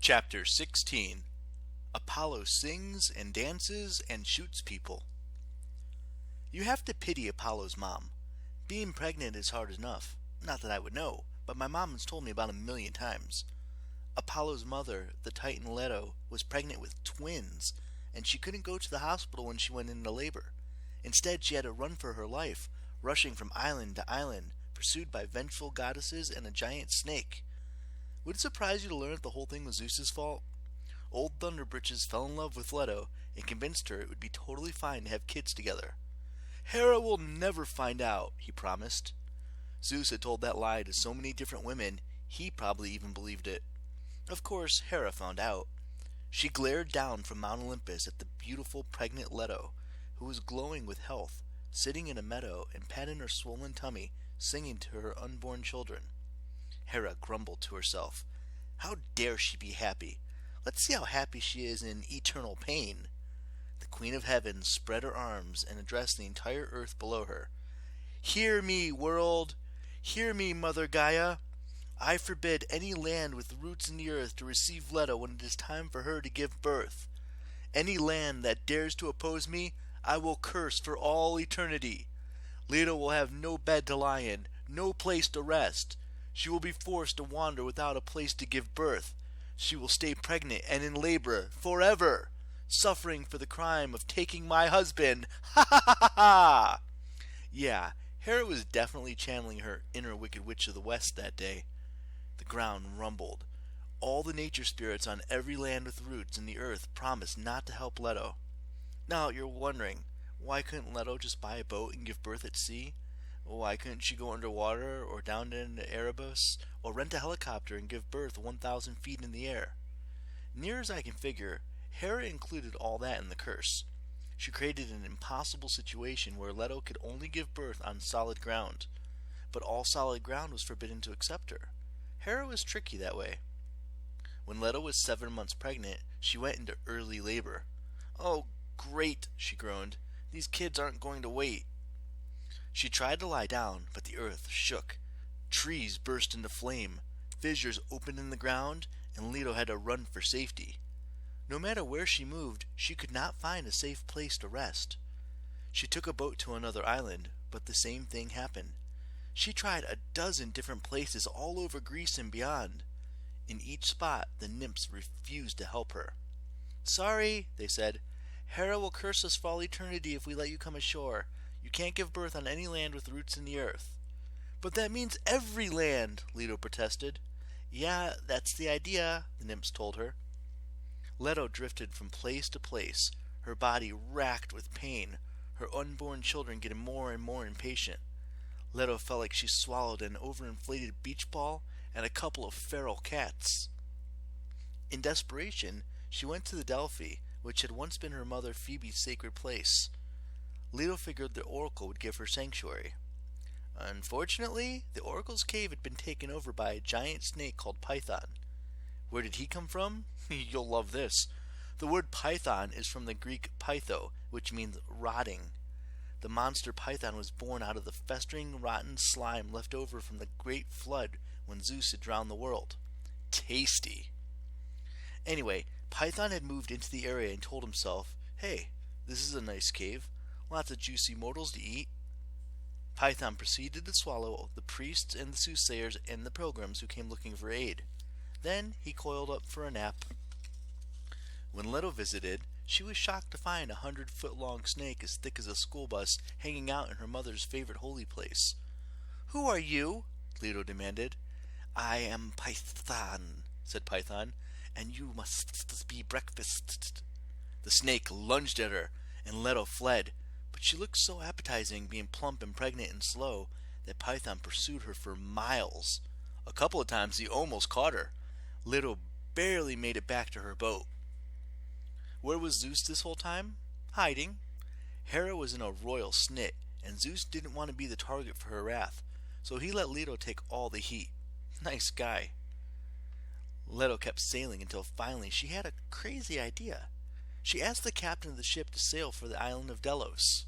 Chapter 16. Apollo sings and dances and shoots people. You have to pity Apollo's mom. Being pregnant is hard enough. Not that I would know, but my mom has told me about 1,000,000 times. Apollo's mother, the Titan Leto, was pregnant with twins, and she couldn't go to the hospital when she went into labor. Instead, she had to run for her life, rushing from island to island, pursued by vengeful goddesses and a giant snake. Would it surprise you to learn that the whole thing was Zeus's fault? Old Thunderbritches fell in love with Leto and convinced her it would be totally fine to have kids together. Hera will never find out, he promised. Zeus had told that lie to so many different women, he probably even believed it. Of course, Hera found out. She glared down from Mount Olympus at the beautiful pregnant Leto, who was glowing with health, sitting in a meadow and patting her swollen tummy, singing to her unborn children. Hera grumbled to herself. How dare she be happy? Let's see how happy she is in eternal pain. The Queen of Heaven spread her arms and addressed the entire earth below her. Hear me, world! Hear me, Mother Gaia! I forbid any land with roots in the earth to receive Leto when it is time for her to give birth. Any land that dares to oppose me, I will curse for all eternity. Leto will have no bed to lie in, no place to rest. She will be forced to wander without a place to give birth. She will stay pregnant and in labor forever, suffering for the crime of taking my husband. Ha ha ha ha ha! Yeah, Hera was definitely channeling her inner Wicked Witch of the West that day. The ground rumbled. All the nature spirits on every land with roots in the earth promised not to help Leto. Now you're wondering, why couldn't Leto just buy a boat and give birth at sea? Why couldn't she go underwater or down into Erebus or rent a helicopter and give birth 1,000 feet in the air? Near as I can figure, Hera included all that in the curse. She created an impossible situation where Leto could only give birth on solid ground, but all solid ground was forbidden to accept her. Hera was tricky that way. When Leto was 7 months pregnant, she went into early labor. Oh, great, she groaned. These kids aren't going to wait. She tried to lie down, but the earth shook. Trees burst into flame, fissures opened in the ground, and Leto had to run for safety. No matter where she moved, she could not find a safe place to rest. She took a boat to another island, but the same thing happened. She tried a dozen different places all over Greece and beyond. In each spot, the nymphs refused to help her. Sorry, they said. Hera will curse us for all eternity if we let you come ashore. You can't give birth on any land with roots in the earth. But that means every land, Leto protested. Yeah, that's the idea, the nymphs told her. Leto drifted from place to place, her body racked with pain, her unborn children getting more and more impatient. Leto felt like she swallowed an overinflated beach ball and a couple of feral cats. In desperation, she went to the Delphi, which had once been her mother Phoebe's sacred place. Leto figured the oracle would give her sanctuary. Unfortunately, the oracle's cave had been taken over by a giant snake called Python. Where did he come from? You'll love this. The word Python is from the Greek pytho, which means rotting. The monster Python was born out of the festering, rotten slime left over from the great flood when Zeus had drowned the world. Tasty. Anyway, Python had moved into the area and told himself, hey, this is a nice cave. Lots of juicy mortals to eat. Python proceeded to swallow the priests and the soothsayers and the pilgrims who came looking for aid. Then he coiled up for a nap. When Leto visited, she was shocked to find a 100-foot-long snake as thick as a school bus hanging out in her mother's favorite holy place. Who are you? Leto demanded. I am Python, said Python, and you must be breakfast. The snake lunged at her, and Leto fled. But she looked so appetizing, being plump and pregnant and slow, that Python pursued her for miles. A couple of times he almost caught her. Leto barely made it back to her boat. Where was Zeus this whole time? Hiding. Hera was in a royal snit, and Zeus didn't want to be the target for her wrath, so he let Leto take all the heat. Nice guy. Leto kept sailing until finally she had a crazy idea. She asked the captain of the ship to sail for the island of Delos.